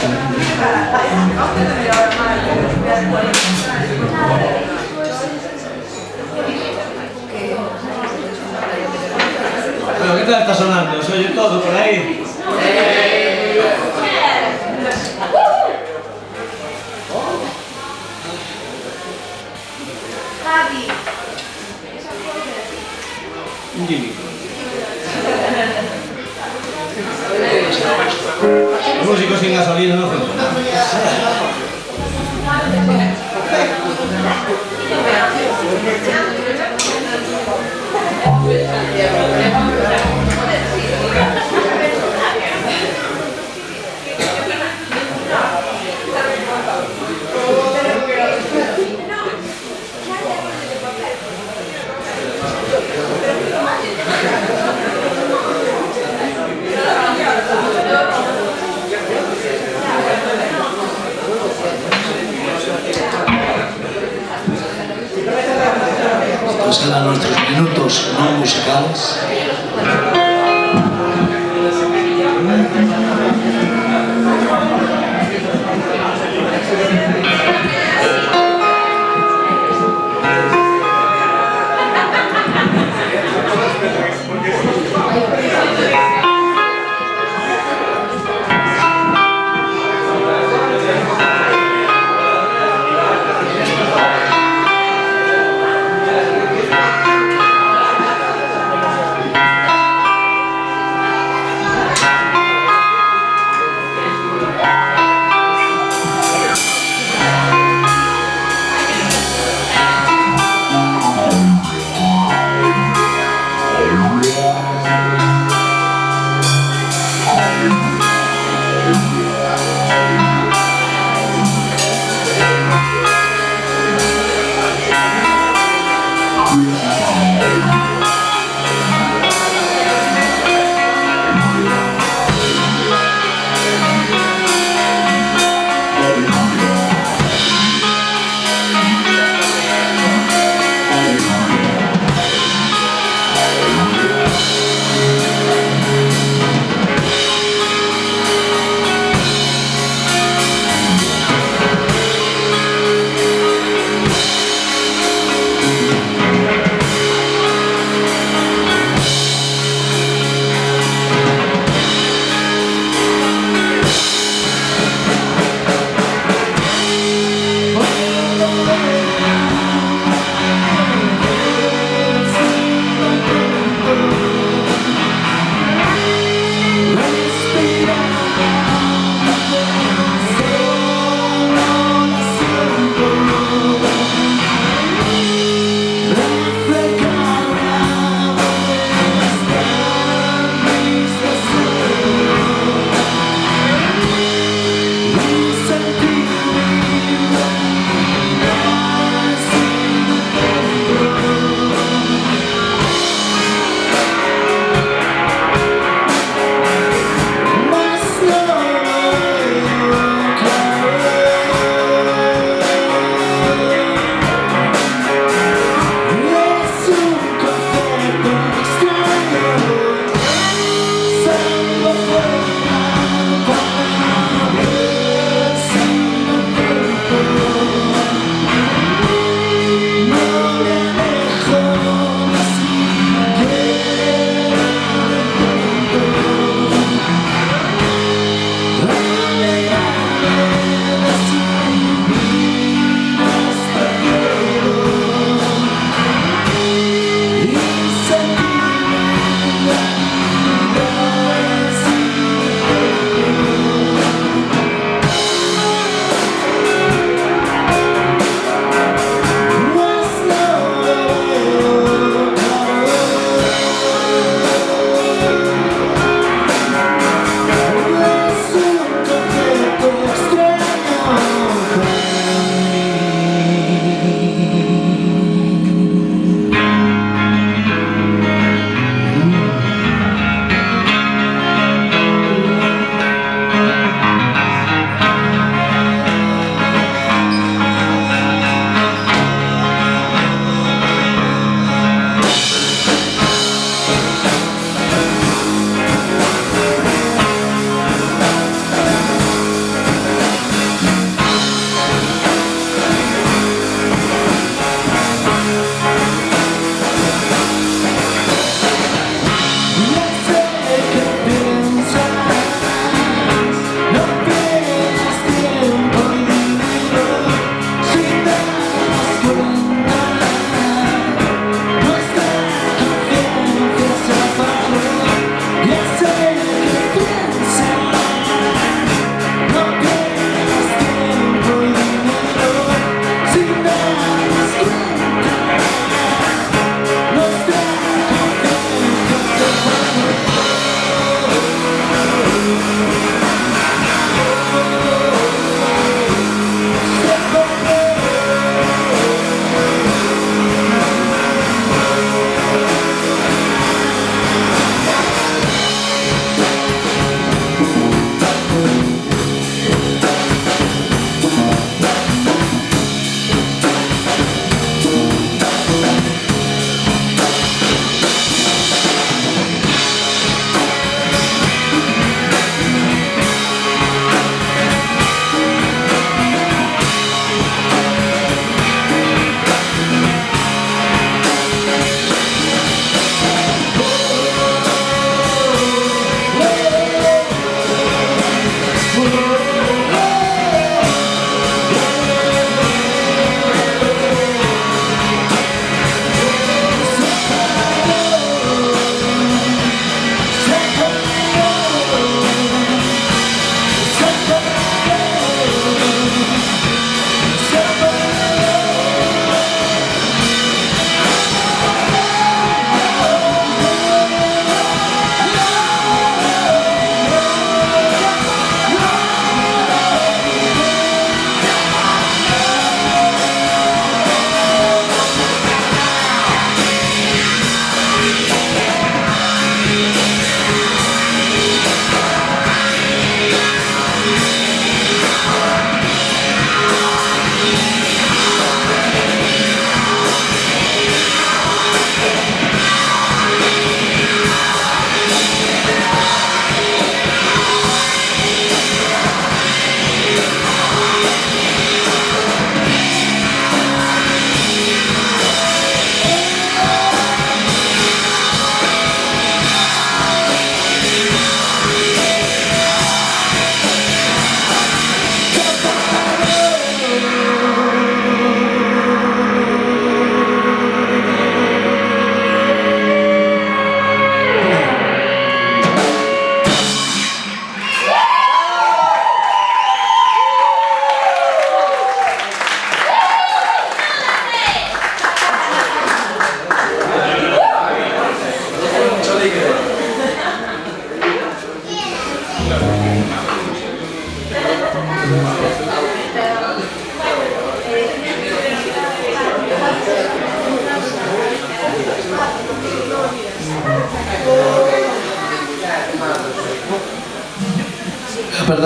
Pero ¿qué tal está sonando? ¿Se oye todo por ahí? Javi. Un Jimmy. Los músicos sin gasolina no funcionan. Estos eran nuestros minutos no musicales.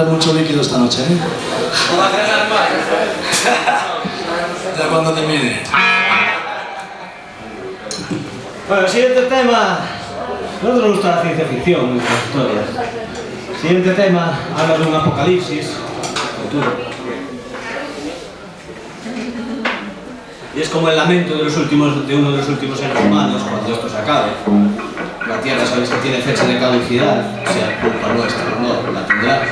beber mucho líquido esta noche, ¿eh? Ya cuando termine. Bueno, el siguiente tema. A nosotros nos gusta la ciencia ficción, nuestras historias. El siguiente tema habla de un apocalipsis futuro. Y es como el lamento de uno de los últimos seres humanos cuando esto se acabe. La Tierra, sabéis que tiene fecha de caducidad, sea culpa nuestra o no, la tendrá.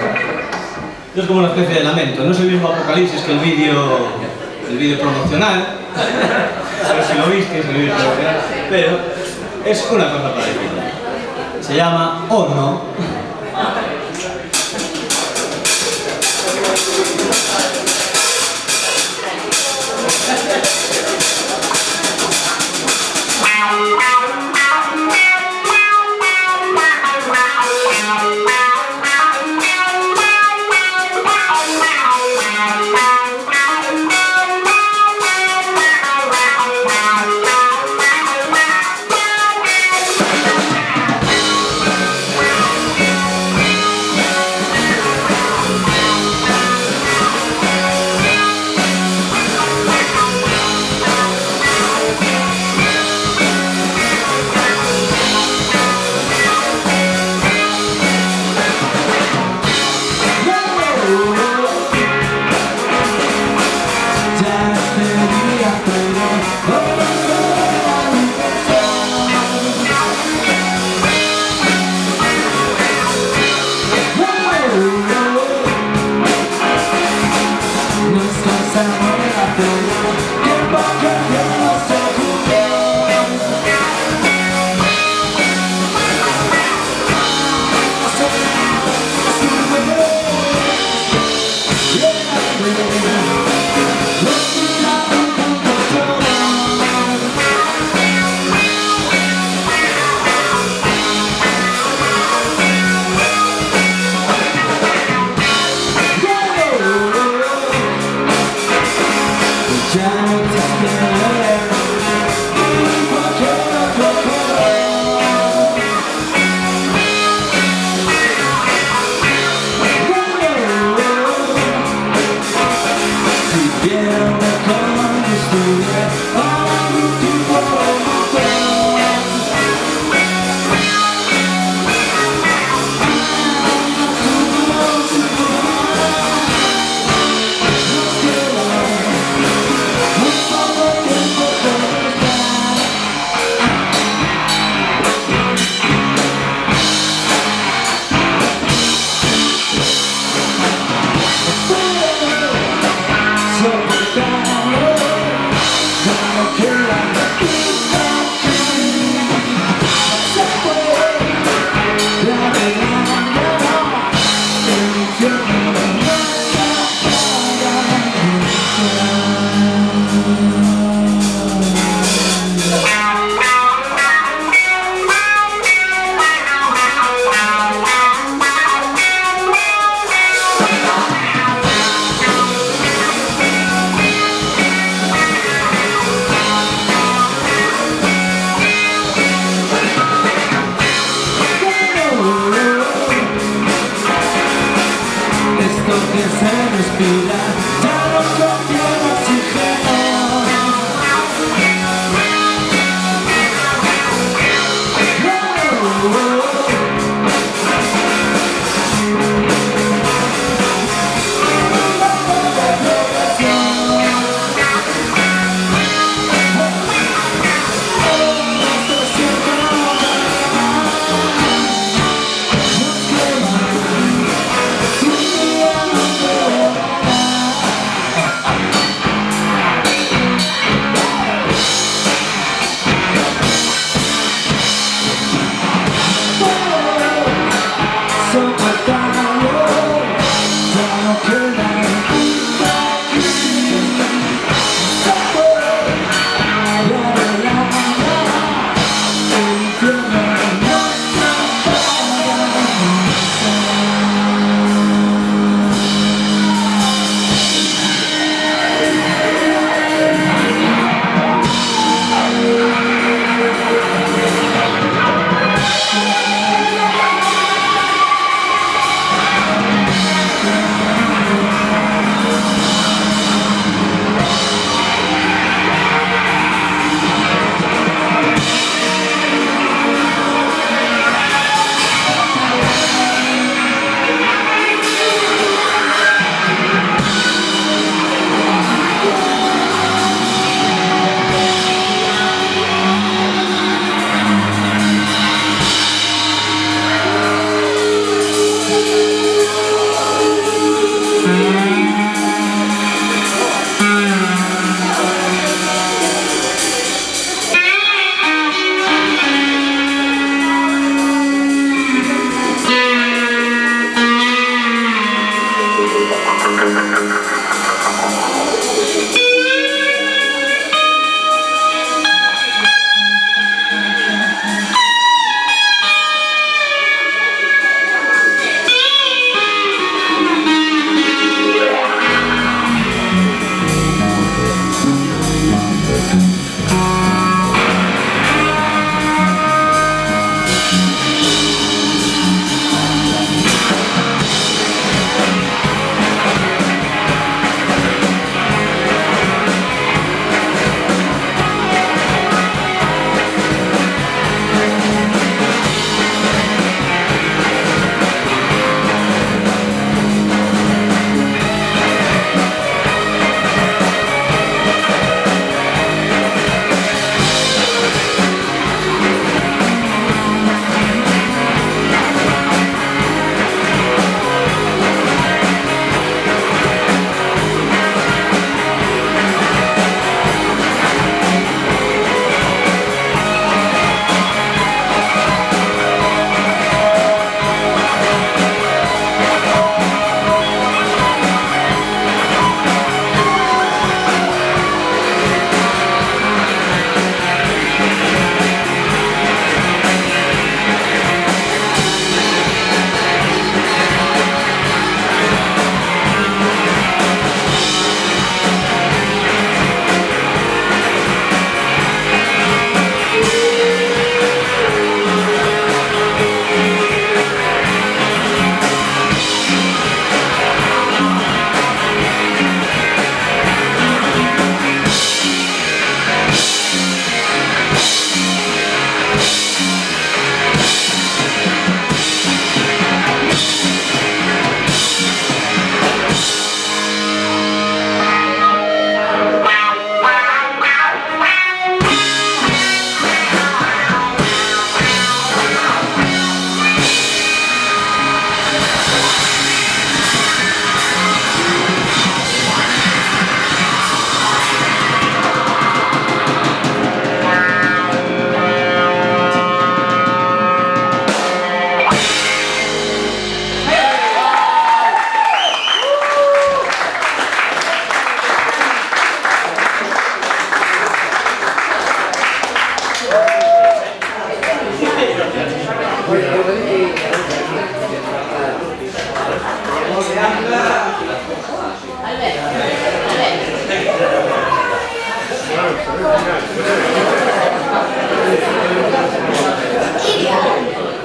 Y es como una especie de lamento. No es el mismo apocalipsis que el vídeo promocional. A ver si lo visteis, el vídeo promocional. Pero es una cosa parecida. Se llama O No.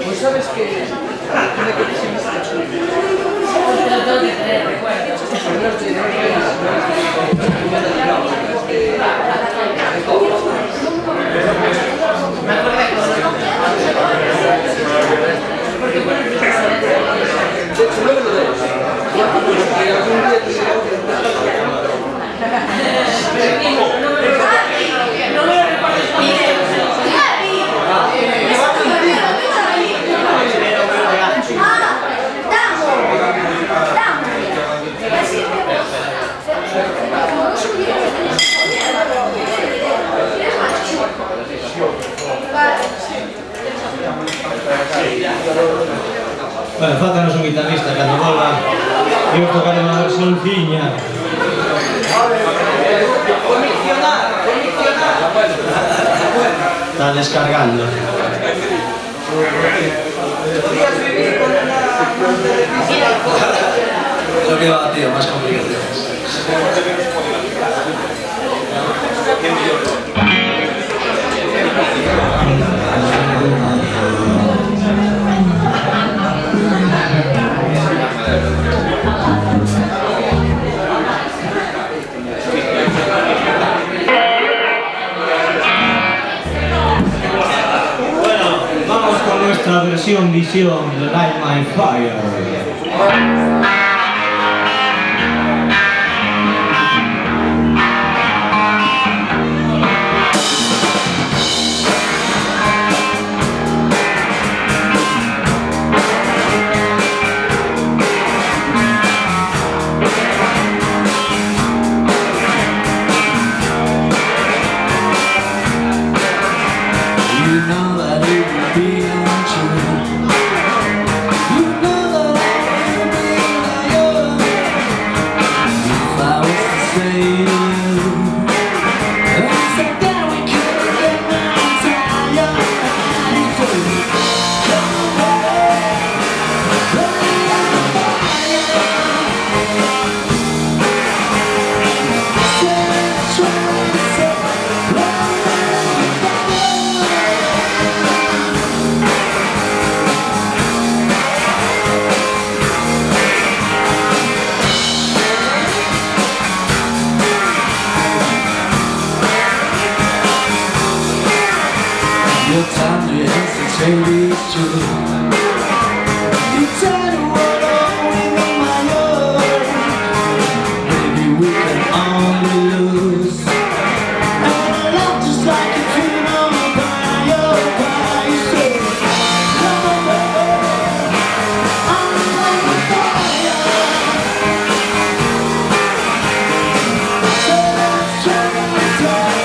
Pues sabes que una cosa Bueno, faltanos un guitarrista cando volva e os tocaremos a versión ciña. Está descargando. podrías vivir con una amante de piscina. Lo que va, tío, más complicaciones. Bueno, vamos con nuestra versión visión de Light My Fire. maybe it's true. You tell the world all within my heart. Maybe we can only lose. And I love just like a dream on fire. You say, come on, baby, I'm like a fire. So let's try to talk.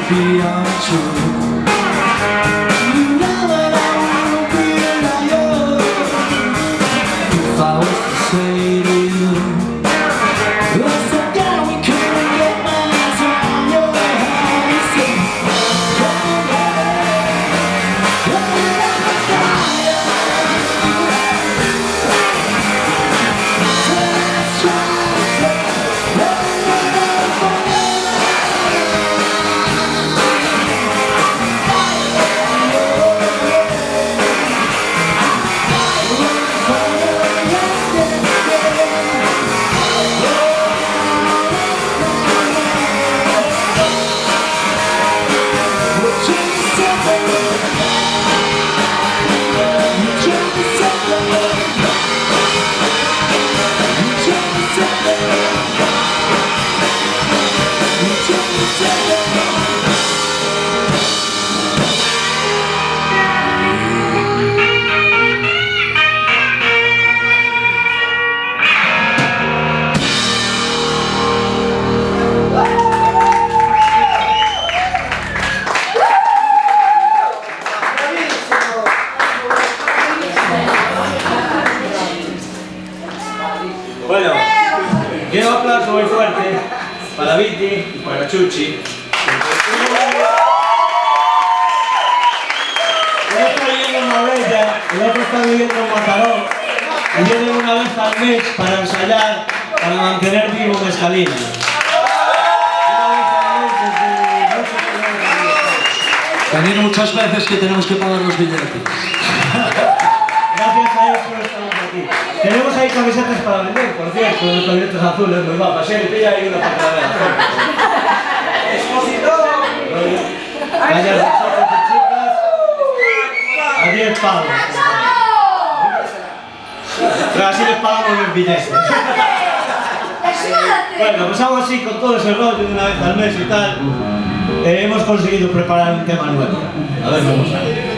Be untrue. You know that I won't be a liar. If I was to say to you, let's go down, we couldn't get my eyes on your eyes. Come on, baby, let me light the fire. Let's try to let me light the fire. Bueno, quiero un aplauso muy fuerte para Viti y para Chuchi. Uno está viviendo en Marbella, el otro está viviendo en Mataró y vienen una vez al mes para ensayar, para mantener vivo Mescalina. También muchas veces que tenemos que pagar los billetes. Gracias a ellos por estar aquí. Tenemos ahí camisetas para vender, por cierto, los camisetas azules, muy guapas. Pilla ahí una para que la vean. ¡Expositor! Callas de chicos y chicas a 10 pavos. Pero así les pagamos los billetes. Bueno, pues algo así con todo ese rollo de una vez al mes y tal. Hemos conseguido preparar un tema nuevo. A ver, vamos a ver.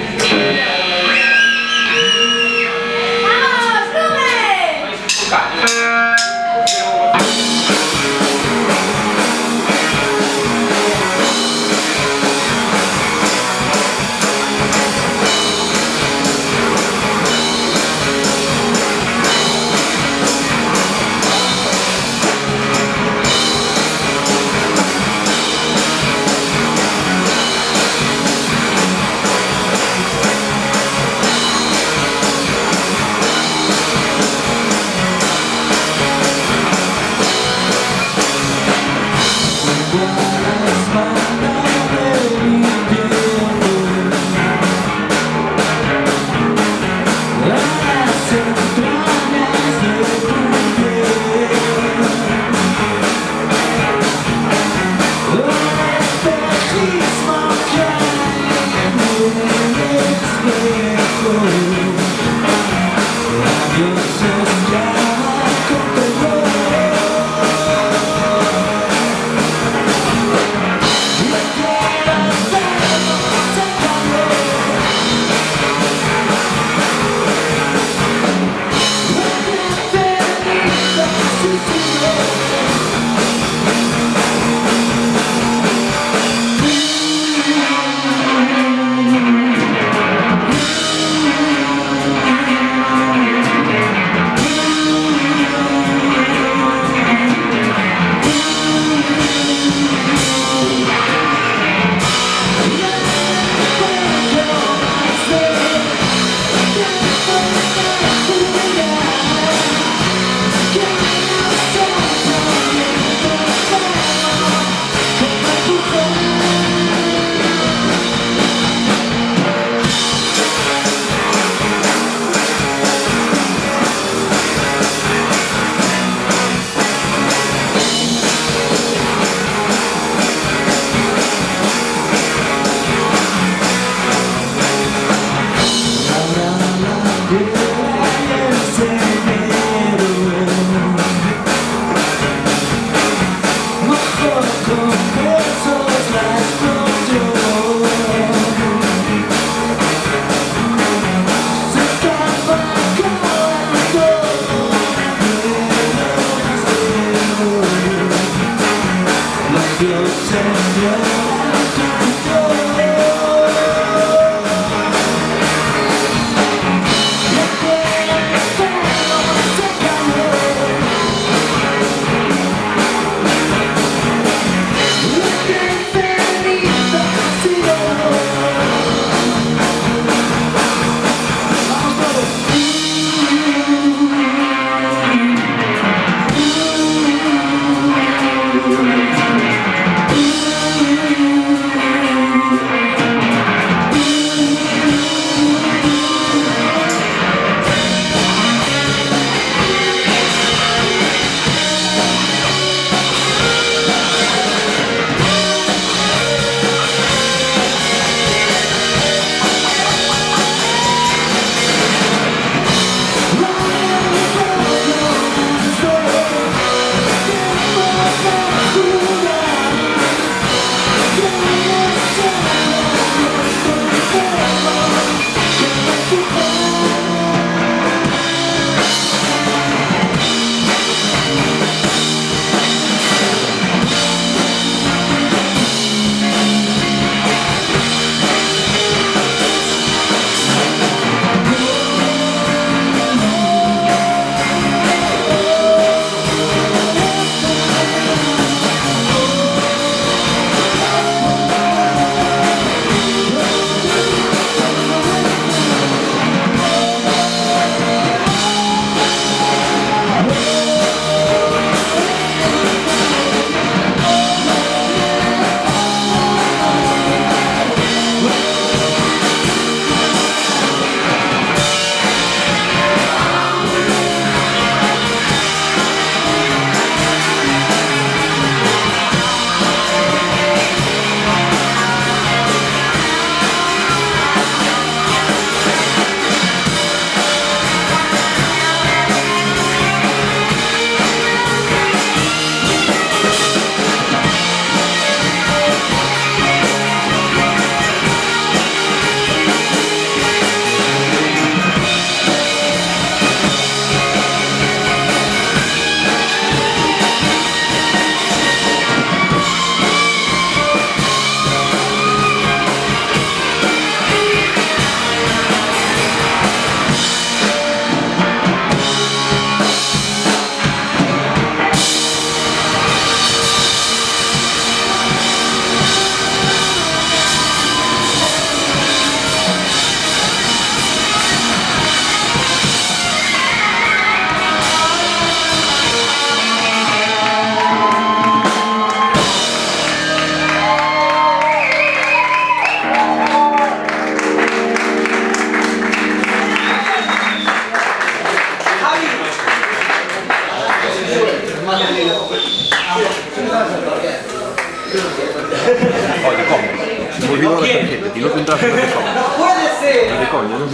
dico la quién? tarjeta, ti lo contrasto de coña. ¡No puede ser! De coña, ¿no?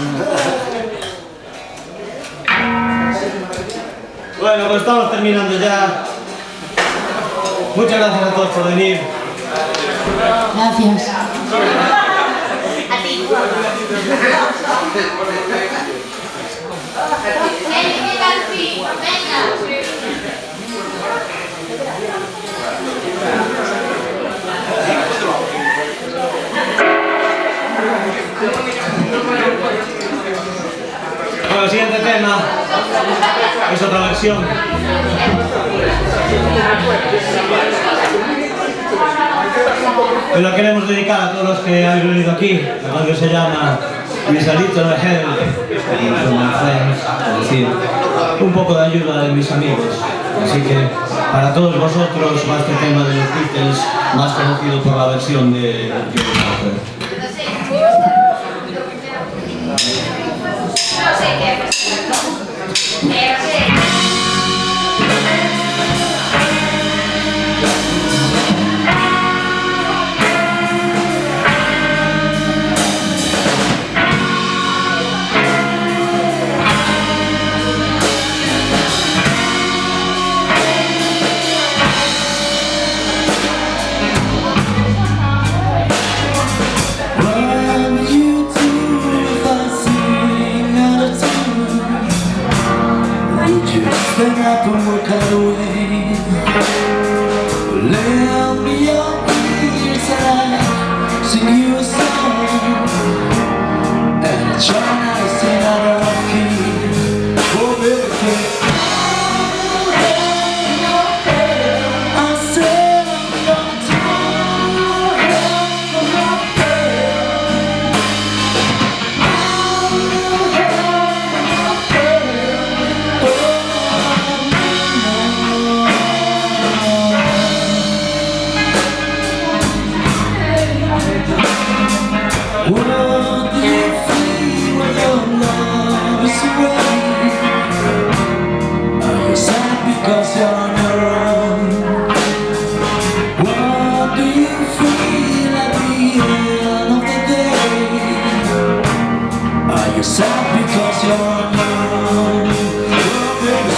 Bueno, pues estamos terminando ya. Muchas gracias a todos por venir. Gracias. A ti. Llega al fin, venga. Bueno, el siguiente tema es otra versión. Y lo queremos dedicar a todos los que habéis venido aquí. La canción se llama Mis alitos de Hell y con my friends, es decir, un poco de ayuda de mis amigos. Así que para todos vosotros va este tema de los Beatles, más conocido por la versión de Johnny Harper. No sé qué es. Stand up and walk away. Lend me your ears and I sing you a song. And I try not to sing out of key. Oh baby, I said I'm gonna do hell for my what do you feel when your love is away? Are you sad because you're on your own? What do you feel at the end of the day? Are you sad because you're on your own? Oh, baby,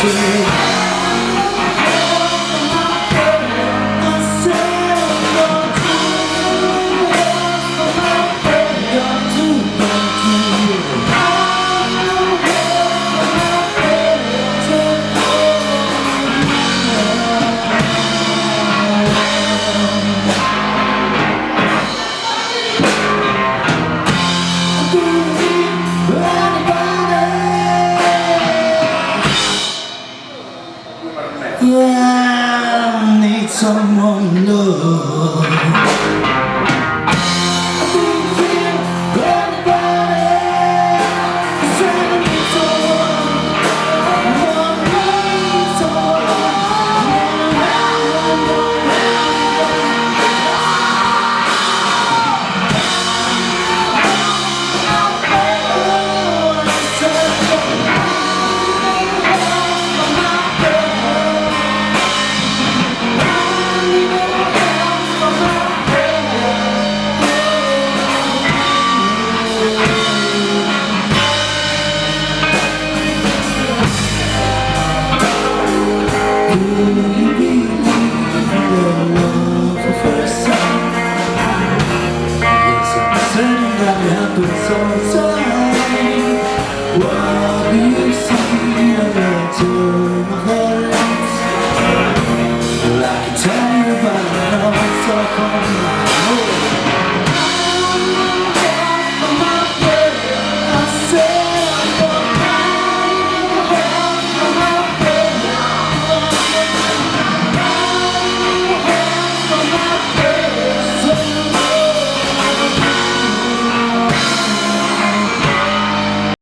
say I need someone love. Do you feel anybody? Say I need someone. What do you see? I turn my head.